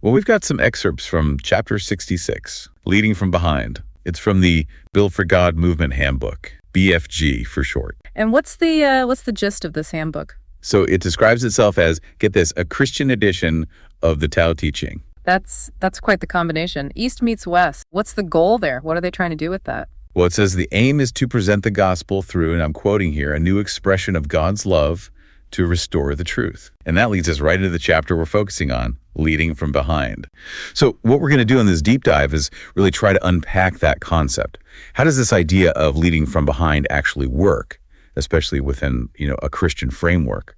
Well, we've got some excerpts from chapter 66, Leading from Behind. It's from the Build for God Movement Handbook, BFG for short. And what's the gist of this handbook? So it describes itself as, get this, a Christian edition of the Tao Te Ching. That's quite the combination. East meets West. What's the goal there? What are they trying to do with that? Well, it says the aim is to present the gospel through, and I'm quoting here, a new expression of God's love to restore the truth. And that leads us right into the chapter we're focusing on, Leading from Behind. So what we're going to do in this deep dive is really try to unpack that concept. How does this idea of leading from behind actually work, especially within, a Christian framework?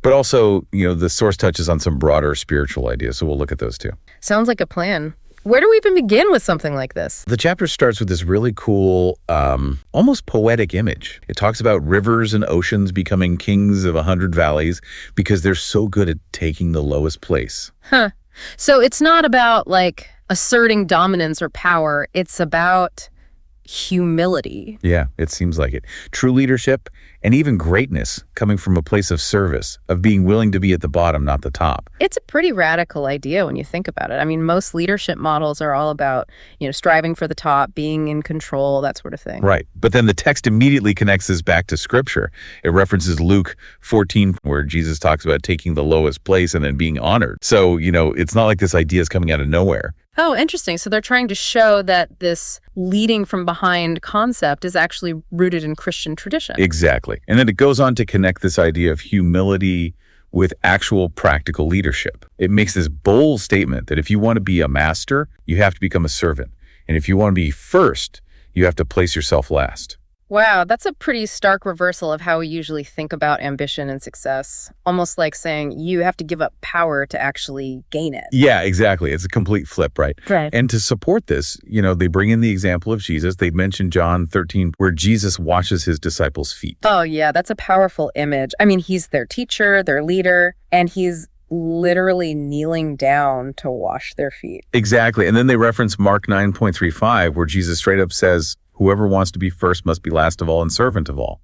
But also, the source touches on some broader spiritual ideas, so we'll look at those too. Sounds like a plan. Where do we even begin with something like this? The chapter starts with this really cool, almost poetic image. It talks about rivers and oceans becoming kings of 100 valleys because they're so good at taking the lowest place. Huh. So it's not about, asserting dominance or power. It's about humility. Yeah, it seems like it. True leadership and even greatness coming from a place of service, of being willing to be at the bottom, not the top. It's a pretty radical idea when you think about it. I mean, most leadership models are all about, striving for the top, being in control, that sort of thing. Right. But then the text immediately connects this back to Scripture. It references Luke 14, where Jesus talks about taking the lowest place and then being honored. So, it's not like this idea is coming out of nowhere. Oh, interesting. So they're trying to show that this leading from behind concept is actually rooted in Christian tradition. Exactly. And then it goes on to connect this idea of humility with actual practical leadership. It makes this bold statement that if you want to be a master, you have to become a servant. And if you want to be first, you have to place yourself last. Wow, that's a pretty stark reversal of how we usually think about ambition and success. Almost like saying you have to give up power to actually gain it. Yeah, exactly. It's a complete flip, right? Right. And to support this, they bring in the example of Jesus. They mention John 13, where Jesus washes his disciples' feet. Oh, yeah, that's a powerful image. I mean, he's their teacher, their leader, and he's literally kneeling down to wash their feet. Exactly. And then they reference Mark 9.35, where Jesus straight up says, whoever wants to be first must be last of all and servant of all.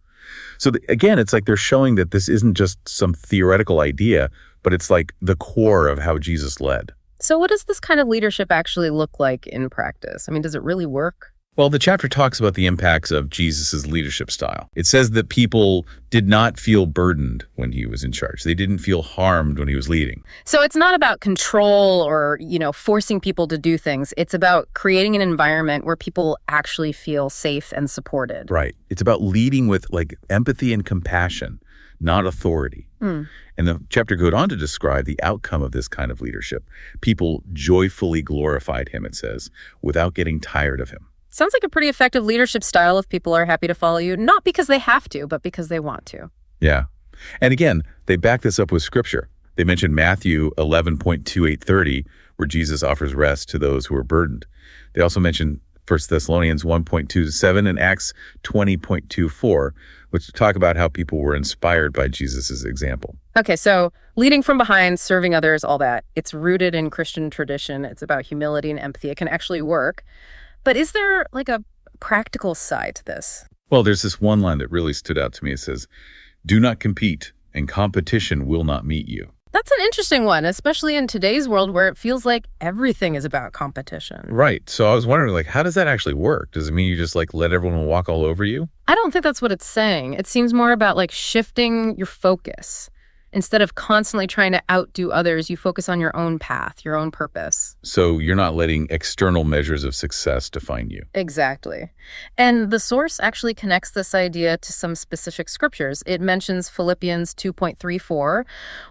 So again, it's like they're showing that this isn't just some theoretical idea, but it's like the core of how Jesus led. So what does this kind of leadership actually look like in practice? I mean, does it really work? Well, the chapter talks about the impacts of Jesus' leadership style. It says that people did not feel burdened when he was in charge. They didn't feel harmed when he was leading. So it's not about control or, forcing people to do things. It's about creating an environment where people actually feel safe and supported. Right. It's about leading with empathy and compassion, not authority. And the chapter goes on to describe the outcome of this kind of leadership. People joyfully glorified him, it says, without getting tired of him. Sounds like a pretty effective leadership style if people are happy to follow you, not because they have to, but because they want to. Yeah. And again, they back this up with Scripture. They mentioned Matthew 11.2830, where Jesus offers rest to those who are burdened. They also mentioned 1 Thessalonians 1.27 and Acts 20.24, which talk about how people were inspired by Jesus' example. Okay, so leading from behind, serving others, all that, it's rooted in Christian tradition. It's about humility and empathy. It can actually work. But is there a practical side to this? Well, there's this one line that really stood out to me. It says, do not compete, and competition will not meet you. That's an interesting one, especially in today's world where it feels like everything is about competition. Right. So I was wondering, how does that actually work? Does it mean you just let everyone walk all over you? I don't think that's what it's saying. It seems more about shifting your focus. Instead of constantly trying to outdo others, you focus on your own path, your own purpose. So you're not letting external measures of success define you. Exactly. And the source actually connects this idea to some specific scriptures. It mentions Philippians 2.34,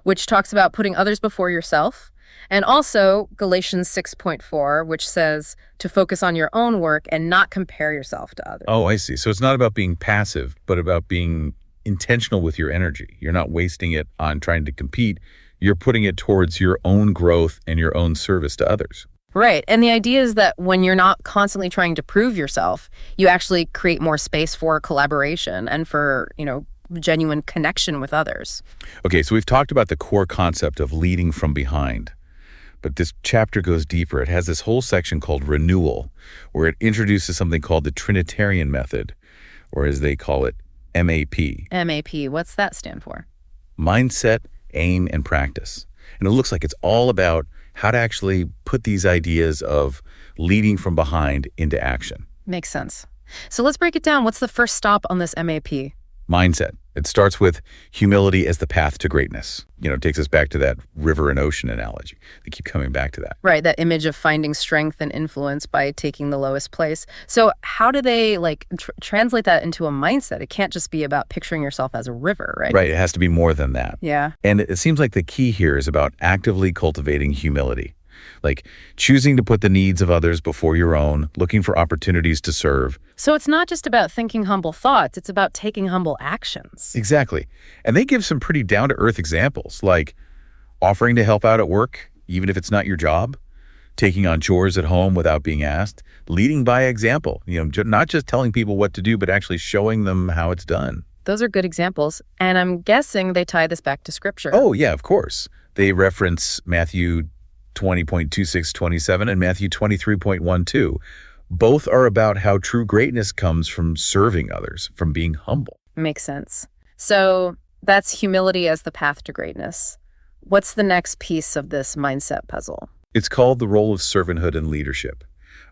which talks about putting others before yourself. And also Galatians 6.4, which says to focus on your own work and not compare yourself to others. Oh, I see. So it's not about being passive, but about being intentional with your energy. You're not wasting it on trying to compete. You're putting it towards your own growth and your own service to others. Right. And the idea is that when you're not constantly trying to prove yourself, you actually create more space for collaboration and for, genuine connection with others. Okay, so we've talked about the core concept of leading from behind. But this chapter goes deeper. It has this whole section called renewal, where it introduces something called the Trinitarian method, or as they call it, MAP. MAP, what's that stand for? Mindset, aim, and practice. And it looks like it's all about how to actually put these ideas of leading from behind into action. Makes sense. So let's break it down. What's the first stop on this MAP? Mindset. It starts with humility as the path to greatness. It takes us back to that river and ocean analogy. They keep coming back to that. Right, that image of finding strength and influence by taking the lowest place. So how do they translate that into a mindset? It can't just be about picturing yourself as a river, right? Right, it has to be more than that. Yeah. And it seems like the key here is about actively cultivating humility. Like choosing to put the needs of others before your own, looking for opportunities to serve. So it's not just about thinking humble thoughts, it's about taking humble actions. Exactly. And they give some pretty down-to-earth examples, like offering to help out at work, even if it's not your job, taking on chores at home without being asked, leading by example, not just telling people what to do, but actually showing them how it's done. Those are good examples. And I'm guessing they tie this back to Scripture. Oh, yeah, of course. They reference Matthew 20.2627 and Matthew 23.12. Both are about how true greatness comes from serving others, from being humble. Makes sense. So that's humility as the path to greatness. What's the next piece of this mindset puzzle? It's called the role of servanthood and leadership,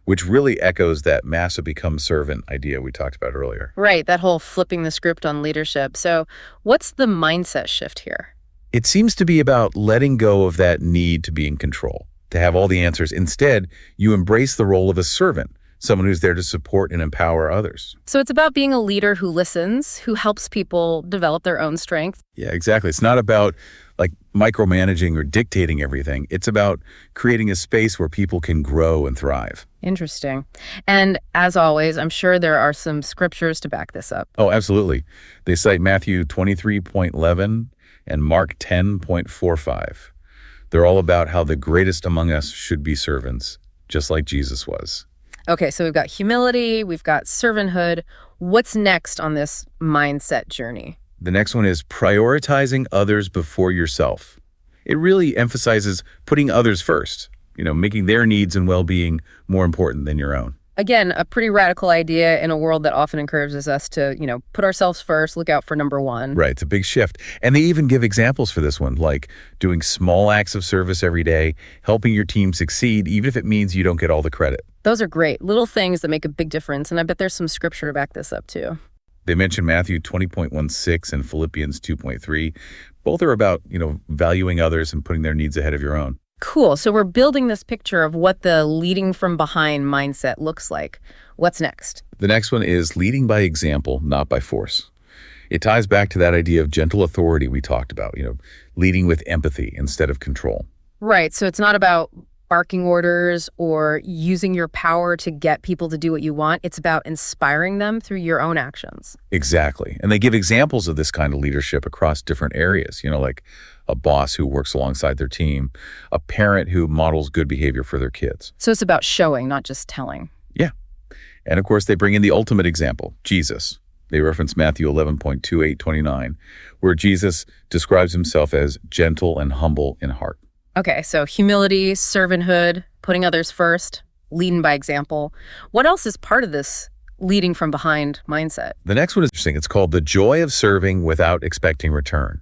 which really echoes that massa becomes servant idea we talked about earlier. Right, that whole flipping the script on leadership. So what's the mindset shift here? It seems to be about letting go of that need to be in control, to have all the answers. Instead, you embrace the role of a servant, someone who's there to support and empower others. So it's about being a leader who listens, who helps people develop their own strength. Yeah, exactly. It's not about micromanaging or dictating everything. It's about creating a space where people can grow and thrive. Interesting. And as always, I'm sure there are some scriptures to back this up. Oh, absolutely. They cite Matthew 23.11 and Mark 10.45. They're all about how the greatest among us should be servants, just like Jesus was. Okay, so we've got humility, we've got servanthood. What's next on this mindset journey? The next one is prioritizing others before yourself. It really emphasizes putting others first, making their needs and well-being more important than your own. Again, a pretty radical idea in a world that often encourages us to, put ourselves first, look out for number one. Right, it's a big shift. And they even give examples for this one, like doing small acts of service every day, helping your team succeed, even if it means you don't get all the credit. Those are great. Little things that make a big difference. And I bet there's some scripture to back this up too. They mention Matthew 20.16 and Philippians 2.3. Both are about, valuing others and putting their needs ahead of your own. Cool. So we're building this picture of what the leading from behind mindset looks like. What's next? The next one is leading by example, not by force. It ties back to that idea of gentle authority we talked about, leading with empathy instead of control. Right. So it's not about barking orders or using your power to get people to do what you want. It's about inspiring them through your own actions. Exactly. And they give examples of this kind of leadership across different areas, like a boss who works alongside their team, a parent who models good behavior for their kids. So it's about showing, not just telling. Yeah. And of course, they bring in the ultimate example, Jesus. They reference Matthew 11.28-29, where Jesus describes himself as gentle and humble in heart. Okay, so humility, servanthood, putting others first, leading by example. What else is part of this leading from behind mindset? The next one is interesting. It's called the joy of serving without expecting return.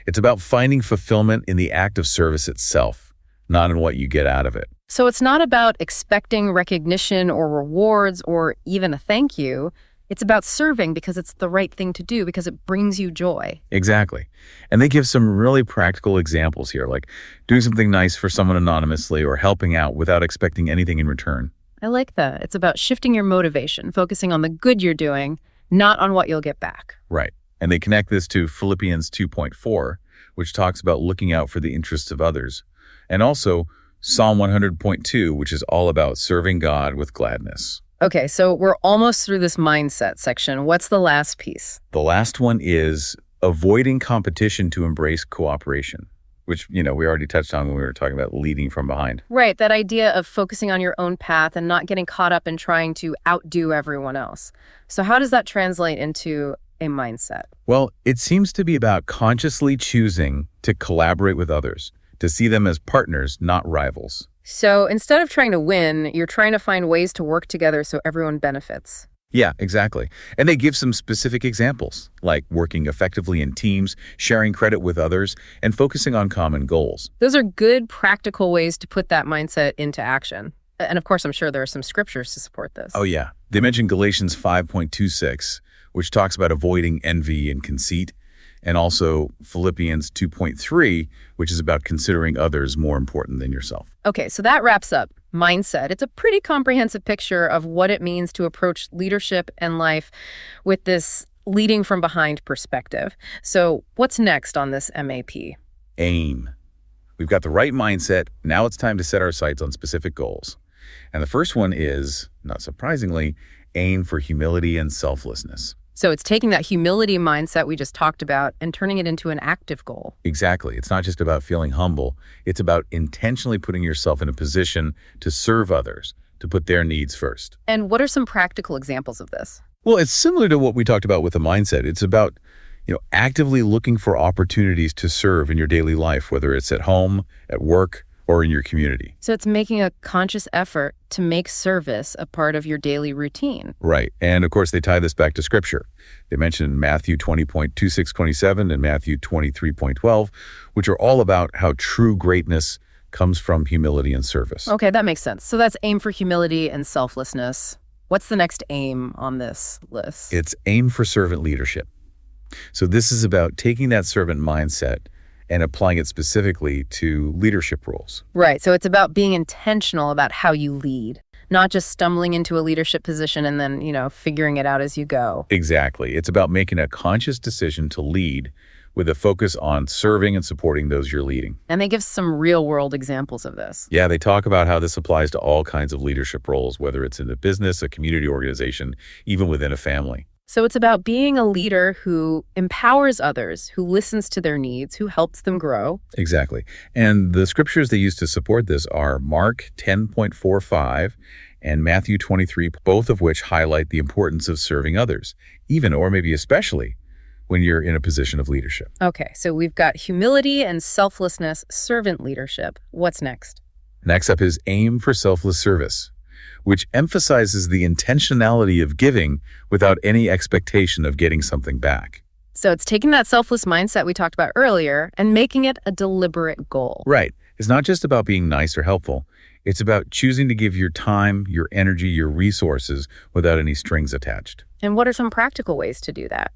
It's about finding fulfillment in the act of service itself, not in what you get out of it. So it's not about expecting recognition or rewards or even a thank you. It's about serving because it's the right thing to do, because it brings you joy. Exactly. And they give some really practical examples here, like doing something nice for someone anonymously or helping out without expecting anything in return. I like that. It's about shifting your motivation, focusing on the good you're doing, not on what you'll get back. Right. And they connect this to Philippians 2.4, which talks about looking out for the interests of others. And also Psalm 100.2, which is all about serving God with gladness. Okay, so we're almost through this mindset section. What's the last piece? The last one is avoiding competition to embrace cooperation, which, we already touched on when we were talking about leading from behind. Right, that idea of focusing on your own path and not getting caught up in trying to outdo everyone else. So how does that translate into a mindset? Well, it seems to be about consciously choosing to collaborate with others, to see them as partners, not rivals. So instead of trying to win, you're trying to find ways to work together so everyone benefits. Yeah, exactly. And they give some specific examples, like working effectively in teams, sharing credit with others, and focusing on common goals. Those are good, practical ways to put that mindset into action. And of course, I'm sure there are some scriptures to support Oh, this. yeah. They mention Galatians 5.26, which talks about avoiding envy and conceit, and also Philippians 2.3, which is about considering others more important than yourself. Okay, so that wraps up mindset. It's a pretty comprehensive picture of what it means to approach leadership and life with this leading from behind perspective. So what's next on this MAP? Aim. We've got the right mindset. Now it's time to set our sights on specific goals. And the first one is, not surprisingly, aim for humility and selflessness. So it's taking that humility mindset we just talked about and turning it into an active goal. Exactly. It's not just about feeling humble. It's about intentionally putting yourself in a position to serve others, to put their needs first. And what are some practical examples of this? Well, it's similar to what we talked about with the mindset. It's about, actively looking for opportunities to serve in your daily life, whether it's at home, at work, or in your community. So it's making a conscious effort to make service a part of your daily routine. Right. And of course, they tie this back to scripture. They mention Matthew 20.2627 and Matthew 23.12, which are all about how true greatness comes from humility and service. Okay, that makes sense. So that's aim for humility and selflessness. What's the next aim on this list? It's aim for servant leadership. So this is about taking that servant mindset and applying it specifically to leadership roles. Right. So it's about being intentional about how you lead, not just stumbling into a leadership position and then, figuring it out as you go. Exactly. It's about making a conscious decision to lead with a focus on serving and supporting those you're leading. And they give some real world examples of this. Yeah, they talk about how this applies to all kinds of leadership roles, whether it's in a business, a community organization, even within a family. So it's about being a leader who empowers others, who listens to their needs, who helps them grow. Exactly. And the scriptures they use to support this are Mark 10.45 and Matthew 23, both of which highlight the importance of serving others, even or maybe especially when you're in a position of leadership. Okay, so we've got humility and selflessness, servant leadership. What's next? Next up is aim for selfless service, which emphasizes the intentionality of giving without any expectation of getting something back. So it's taking that selfless mindset we talked about earlier and making it a deliberate goal. Right. It's not just about being nice or helpful. It's about choosing to give your time, your energy, your resources without any strings attached. And what are some practical ways to do that?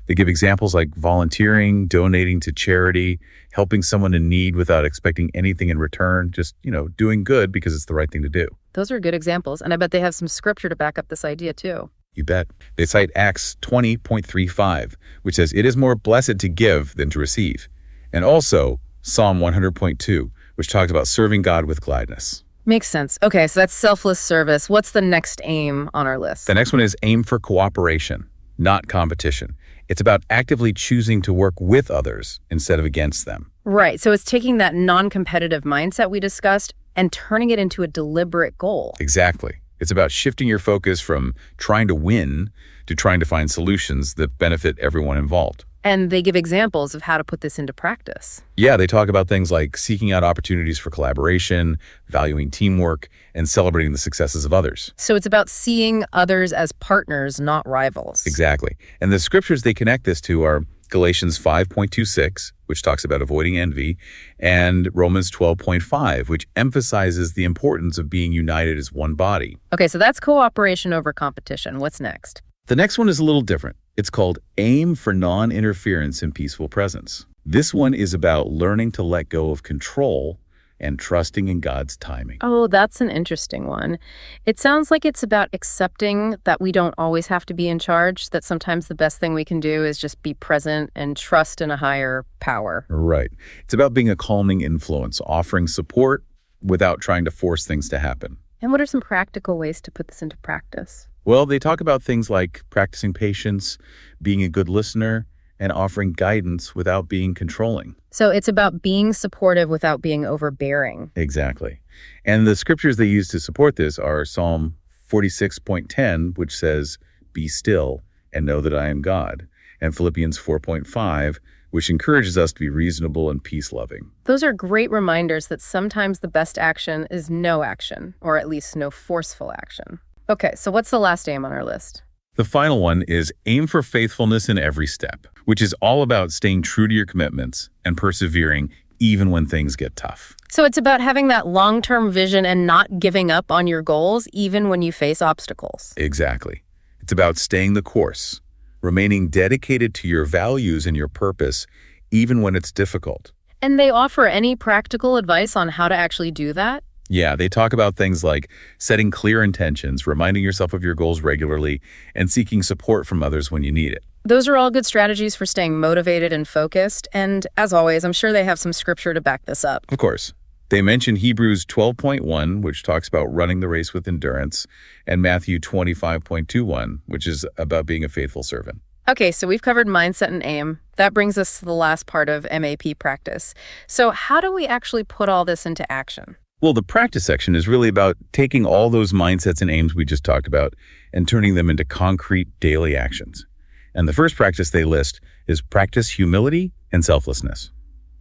They give examples like volunteering, donating to charity, helping someone in need without expecting anything in return, just, doing good because it's the right thing to do. Those are good examples, and I bet they have some scripture to back up this idea too. You bet. They cite Acts 20.35, which says, "It is more blessed to give than to receive." And also Psalm 100.2, which talks about serving God with gladness. Makes sense. Okay, so that's selfless service. What's the next aim on our list? The next one is aim for cooperation, not competition. It's about actively choosing to work with others instead of against them. Right, so it's taking that non-competitive mindset we discussed and turning it into a deliberate goal. Exactly. It's about shifting your focus from trying to win to trying to find solutions that benefit everyone involved. And they give examples of how to put this into practice. Yeah, they talk about things like seeking out opportunities for collaboration, valuing teamwork, and celebrating the successes of others. So it's about seeing others as partners, not rivals. Exactly. And the scriptures they connect this to are Galatians 5.26, which talks about avoiding envy, and Romans 12.5, which emphasizes the importance of being united as one body. Okay, so that's cooperation over competition. What's next? The next one is a little different. It's called Aim for Non-Interference in Peaceful Presence. This one is about learning to let go of control and trusting in God's timing. Oh, that's an interesting one. It sounds like it's about accepting that we don't always have to be in charge, that sometimes the best thing we can do is just be present and trust in a higher power. Right. It's about being a calming influence, offering support without trying to force things to happen. And what are some practical ways to put this into practice? Well, they talk about things like practicing patience, being a good listener, and offering guidance without being controlling. So it's about being supportive without being overbearing. Exactly. And the scriptures they use to support this are Psalm 46.10, which says, "Be still and know that I am God," and Philippians 4.5, which encourages us to be reasonable and peace-loving. Those are great reminders that sometimes the best action is no action, or at least no forceful action. Okay, so what's the last aim on our list? The final one is aim for faithfulness in every step, which is all about staying true to your commitments and persevering even when things get tough. So it's about having that long-term vision and not giving up on your goals even when you face obstacles. Exactly. It's about staying the course, remaining dedicated to your values and your purpose, even when it's difficult. And they offer any practical advice on how to actually do that? Yeah, they talk about things like setting clear intentions, reminding yourself of your goals regularly, and seeking support from others when you need it. Those are all good strategies for staying motivated and focused. And as always, I'm sure they have some scripture to back this up. Of course. They mention Hebrews 12.1, which talks about running the race with endurance, and Matthew 25.21, which is about being a faithful servant. Okay, so we've covered mindset and aim. That brings us to the last part of MAP practice. So how do we actually put all this into action? Well, the practice section is really about taking all those mindsets and aims we just talked about and turning them into concrete daily actions. And the first practice they list is practice humility and selflessness.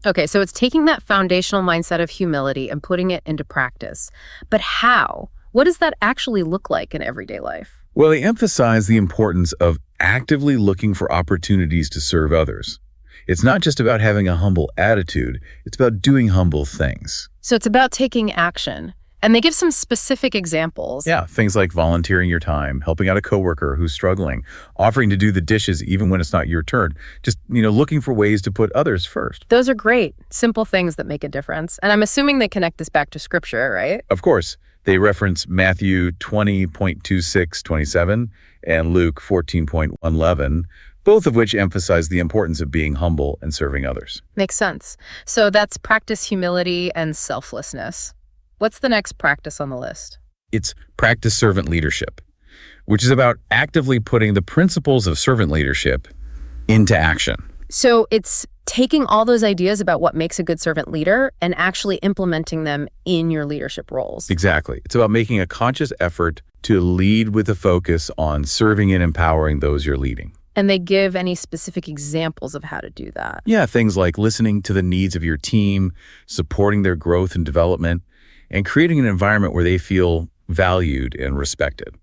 Okay, so it's taking that foundational mindset of humility and putting it into practice. But how? What does that actually look like in everyday life? Well, they emphasize the importance of actively looking for opportunities to serve others. It's not just about having a humble attitude, it's about doing humble things. So it's about taking action. And they give some specific examples. Yeah, things like volunteering your time, helping out a coworker who's struggling, offering to do the dishes even when it's not your turn, just, looking for ways to put others first. Those are great, simple things that make a difference. And I'm assuming they connect this back to scripture, right? Of course. They reference Matthew 20.26-27 and Luke 14.11, both of which emphasize the importance of being humble and serving others. Makes sense. So that's practice humility and selflessness. What's the next practice on the list? It's practice servant leadership, which is about actively putting the principles of servant leadership into action. So it's taking all those ideas about what makes a good servant leader and actually implementing them in your leadership roles. Exactly. It's about making a conscious effort to lead with a focus on serving and empowering those you're leading. And they give any specific examples of how to do that? Yeah, things like listening to the needs of your team, supporting their growth and development, and creating an environment where they feel valued and respected.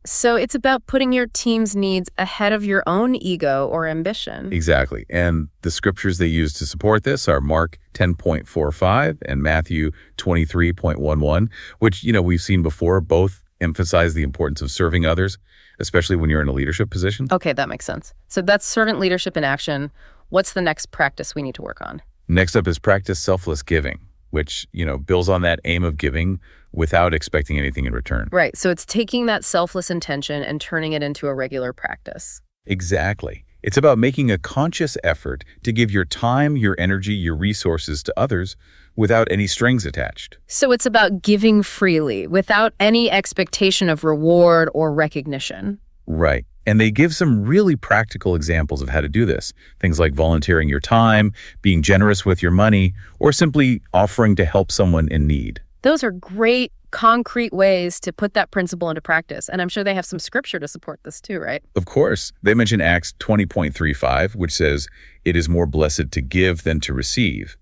So it's about putting your team's needs ahead of your own ego or ambition. Exactly. And the scriptures they use to support this are Mark 10.45 and Matthew 23.11, which, we've seen before, both emphasize the importance of serving others, especially when you're in a leadership position. Okay, that makes sense. So that's servant leadership in action. What's the next practice we need to work on? Next up is practice selfless giving, which, builds on that aim of giving without expecting anything in return. Right. So it's taking that selfless intention and turning it into a regular practice. Exactly. It's about making a conscious effort to give your time, your energy, your resources to others without any strings attached. So it's about giving freely without any expectation of reward or recognition. Right. And they give some really practical examples of how to do this. Things like volunteering your time, being generous with your money, or simply offering to help someone in need. Those are great, concrete ways to put that principle into practice. And I'm sure they have some scripture to support this too, right? Of course. They mention Acts 20.35, which says, "It is more blessed to give than to receive."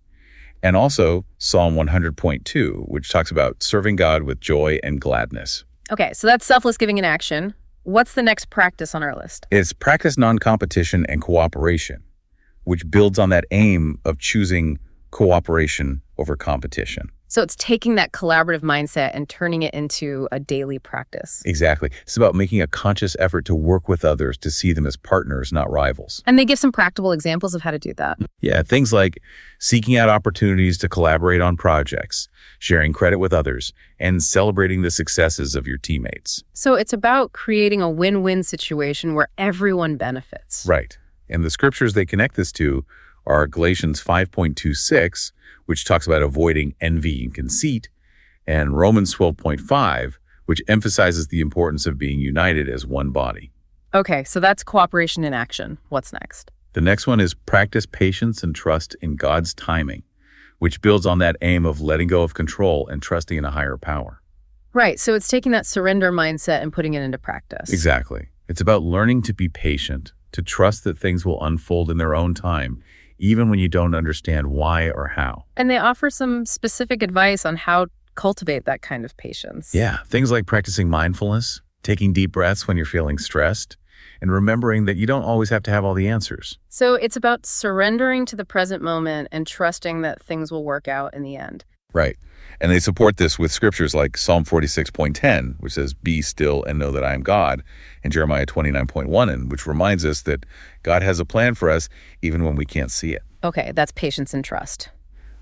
And also Psalm 100.2, which talks about serving God with joy and gladness. Okay, so that's selfless giving in action. What's the next practice on our list? It's practice non-competition and cooperation, which builds on that aim of choosing cooperation over competition. So it's taking that collaborative mindset and turning it into a daily practice. Exactly. It's about making a conscious effort to work with others, to see them as partners, not rivals. And they give some practical examples of how to do that. Yeah, things like seeking out opportunities to collaborate on projects, sharing credit with others, and celebrating the successes of your teammates. So it's about creating a win-win situation where everyone benefits. Right. And the scriptures they connect this to are Galatians 5.26, which talks about avoiding envy and conceit, and Romans 12.5, which emphasizes the importance of being united as one body. Okay, so that's cooperation in action. What's next? The next one is practice patience and trust in God's timing, which builds on that aim of letting go of control and trusting in a higher power. Right, so it's taking that surrender mindset and putting it into practice. Exactly. It's about learning to be patient, to trust that things will unfold in their own time, even when you don't understand why or how. And they offer some specific advice on how to cultivate that kind of patience. Yeah, things like practicing mindfulness, taking deep breaths when you're feeling stressed, and remembering that you don't always have to have all the answers. So it's about surrendering to the present moment and trusting that things will work out in the end. Right. And they support this with scriptures like Psalm 46.10, which says, "Be still and know that I am God," and Jeremiah 29.1, which reminds us that God has a plan for us even when we can't see it. Okay, that's patience and trust.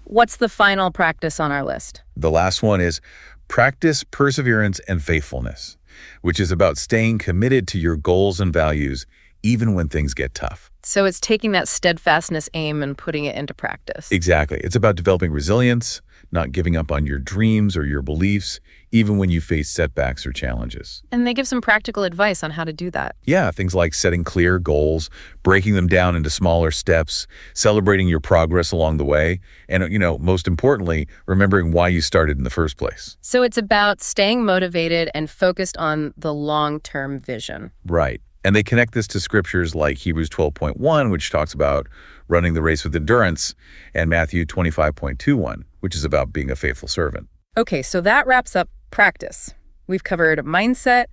What's the final practice on our list? The last one is practice perseverance and faithfulness, which is about staying committed to your goals and values even when things get tough. So it's taking that steadfastness aim and putting it into practice. Exactly. It's about developing resilience, not giving up on your dreams or your beliefs, even when you face setbacks or challenges. And they give some practical advice on how to do that. Yeah, things like setting clear goals, breaking them down into smaller steps, celebrating your progress along the way, and, most importantly, remembering why you started in the first place. So it's about staying motivated and focused on the long-term vision. Right. And they connect this to scriptures like Hebrews 12.1, which talks about running the race with endurance, and Matthew 25.21, which is about being a faithful servant. Okay, so that wraps up practice. We've covered mindset,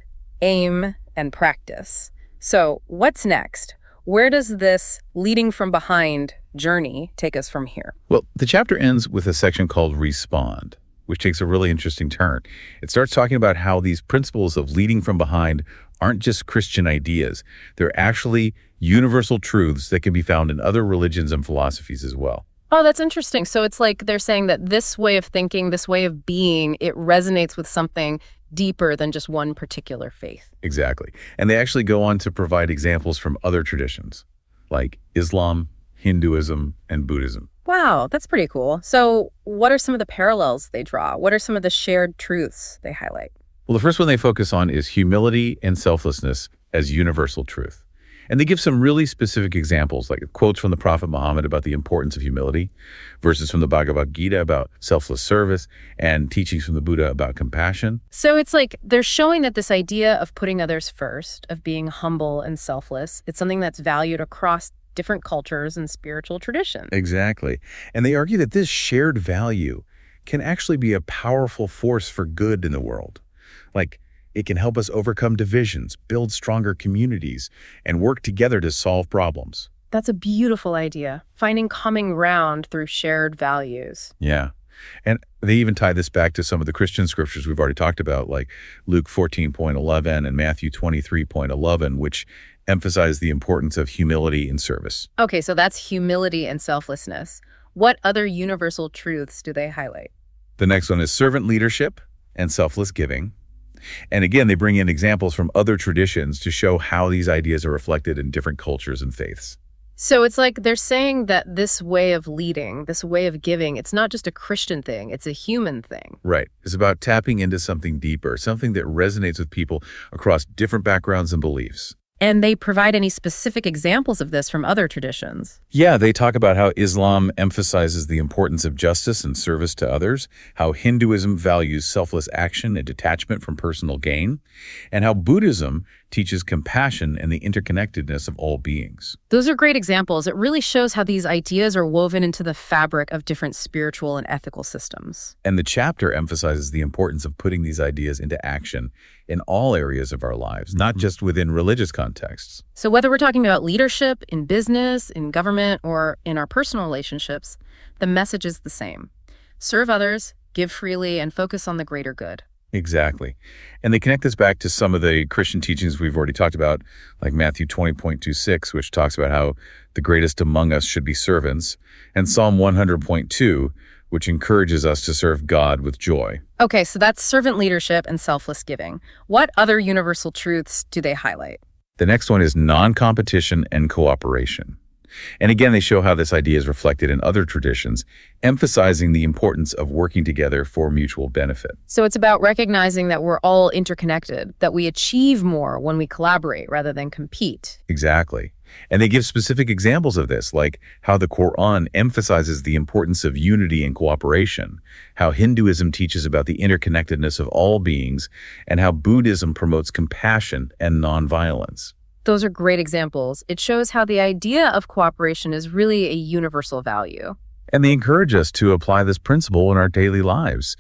aim, and practice. So what's next? Where does this leading from behind journey take us from here? Well, the chapter ends with a section called Respond, which takes a really interesting turn. It starts talking about how these principles of leading from behind aren't just Christian ideas. They're actually universal truths that can be found in other religions and philosophies as well. Oh, that's interesting. So it's like they're saying that this way of thinking, this way of being, it resonates with something deeper than just one particular faith. Exactly. And they actually go on to provide examples from other traditions, like Islam, Hinduism, and Buddhism. Wow, that's pretty cool. So what are some of the parallels they draw? What are some of the shared truths they highlight? Well, the first one they focus on is humility and selflessness as universal truth. And they give some really specific examples, like quotes from the Prophet Muhammad about the importance of humility, verses from the Bhagavad Gita about selfless service, and teachings from the Buddha about compassion. So it's like they're showing that this idea of putting others first, of being humble and selfless, it's something that's valued across different cultures and spiritual traditions. Exactly. And they argue that this shared value can actually be a powerful force for good in the world. Like, it can help us overcome divisions, build stronger communities, and work together to solve problems. That's a beautiful idea, finding common ground through shared values. Yeah. And they even tie this back to some of the Christian scriptures we've already talked about, like Luke 14.11 and Matthew 23.11, which emphasize the importance of humility in service. Okay, so that's humility and selflessness. What other universal truths do they highlight? The next one is servant leadership and selfless giving. And again, they bring in examples from other traditions to show how these ideas are reflected in different cultures and faiths. So it's like they're saying that this way of leading, this way of giving, it's not just a Christian thing, it's a human thing. Right. It's about tapping into something deeper, something that resonates with people across different backgrounds and beliefs. And they provide any specific examples of this from other traditions? Yeah, they talk about how Islam emphasizes the importance of justice and service to others, how Hinduism values selfless action and detachment from personal gain, and how Buddhism teaches compassion and the interconnectedness of all beings. Those are great examples. It really shows how these ideas are woven into the fabric of different spiritual and ethical systems. And the chapter emphasizes the importance of putting these ideas into action in all areas of our lives, not just within religious contexts. So whether we're talking about leadership, in business, in government, or in our personal relationships, the message is the same. Serve others, give freely, and focus on the greater good. Exactly. And they connect this back to some of the Christian teachings we've already talked about, like Matthew 20.26, which talks about how the greatest among us should be servants, and Psalm 100.2, which encourages us to serve God with joy. Okay, so that's servant leadership and selfless giving. What other universal truths do they highlight? The next one is non-competition and cooperation. And again, they show how this idea is reflected in other traditions, emphasizing the importance of working together for mutual benefit. So it's about recognizing that we're all interconnected, that we achieve more when we collaborate rather than compete. Exactly. And they give specific examples of this, like how the Quran emphasizes the importance of unity and cooperation, how Hinduism teaches about the interconnectedness of all beings, and how Buddhism promotes compassion and nonviolence. Those are great examples. It shows how the idea of cooperation is really a universal value. And they encourage us to apply this principle in our daily lives,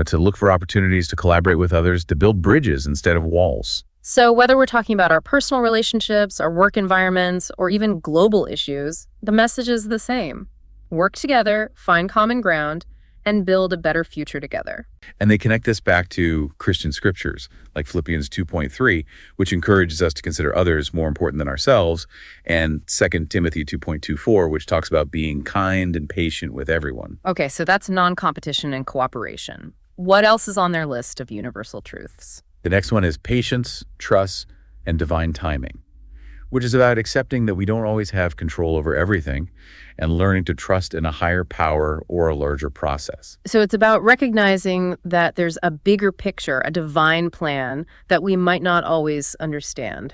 to look for opportunities to collaborate with others, to build bridges instead of walls. So whether we're talking about our personal relationships, our work environments, or even global issues, the message is the same. Work together, find common ground, and build a better future together. And they connect this back to Christian scriptures, like Philippians 2.3, which encourages us to consider others more important than ourselves, and 2 Timothy 2.24, which talks about being kind and patient with everyone. Okay, so that's non-competition and cooperation. What else is on their list of universal truths? The next one is patience, trust, and divine timing, which is about accepting that we don't always have control over everything and learning to trust in a higher power or a larger process. So it's about recognizing that there's a bigger picture, a divine plan that we might not always understand.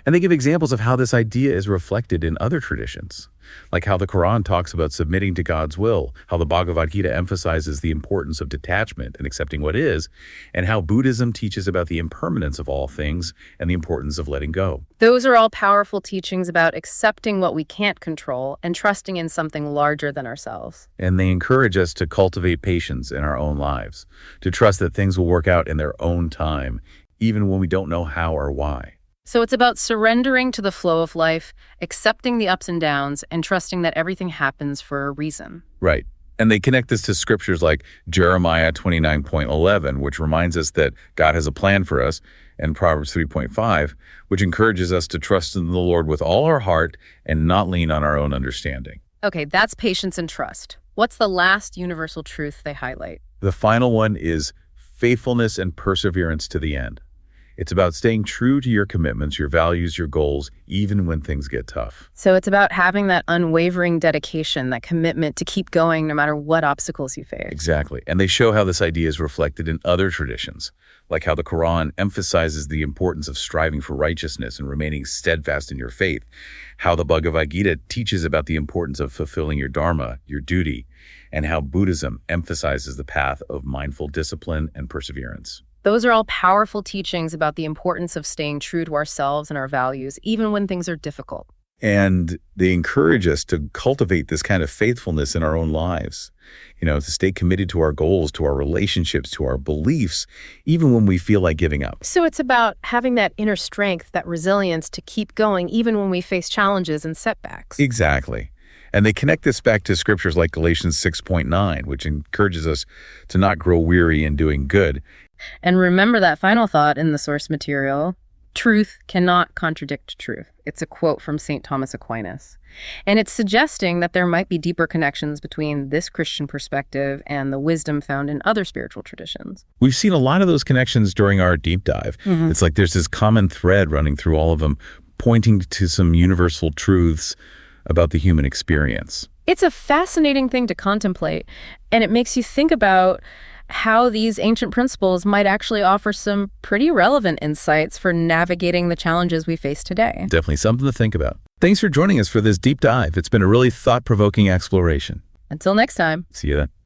And they give examples of how this idea is reflected in other traditions, like how the Quran talks about submitting to God's will, how the Bhagavad Gita emphasizes the importance of detachment and accepting what is, and how Buddhism teaches about the impermanence of all things and the importance of letting go. Those are all powerful teachings about accepting what we can't control and trusting in something larger than ourselves. And they encourage us to cultivate patience in our own lives, to trust that things will work out in their own time, even when we don't know how or why. So it's about surrendering to the flow of life, accepting the ups and downs, and trusting that everything happens for a reason. Right. And they connect this to scriptures like Jeremiah 29.11, which reminds us that God has a plan for us, and Proverbs 3.5, which encourages us to trust in the Lord with all our heart and not lean on our own understanding. Okay, that's patience and trust. What's the last universal truth they highlight? The final one is faithfulness and perseverance to the end. It's about staying true to your commitments, your values, your goals, even when things get tough. So it's about having that unwavering dedication, that commitment to keep going no matter what obstacles you face. Exactly. And they show how this idea is reflected in other traditions, like how the Quran emphasizes the importance of striving for righteousness and remaining steadfast in your faith, how the Bhagavad Gita teaches about the importance of fulfilling your dharma, your duty, and how Buddhism emphasizes the path of mindful discipline and perseverance. Those are all powerful teachings about the importance of staying true to ourselves and our values, even when things are difficult. And they encourage us to cultivate this kind of faithfulness in our own lives, to stay committed to our goals, to our relationships, to our beliefs, even when we feel like giving up. So it's about having that inner strength, that resilience to keep going, even when we face challenges and setbacks. Exactly. And they connect this back to scriptures like Galatians 6.9, which encourages us to not grow weary in doing good. And remember that final thought in the source material: truth cannot contradict truth. It's a quote from St. Thomas Aquinas. And it's suggesting that there might be deeper connections between this Christian perspective and the wisdom found in other spiritual traditions. We've seen a lot of those connections during our deep dive. It's like there's this common thread running through all of them, pointing to some universal truths about the human experience. It's a fascinating thing to contemplate, and it makes you think about how these ancient principles might actually offer some pretty relevant insights for navigating the challenges we face today. Definitely something to think about. Thanks for joining us for this deep dive. It's been a really thought-provoking exploration. Until next time. See you then.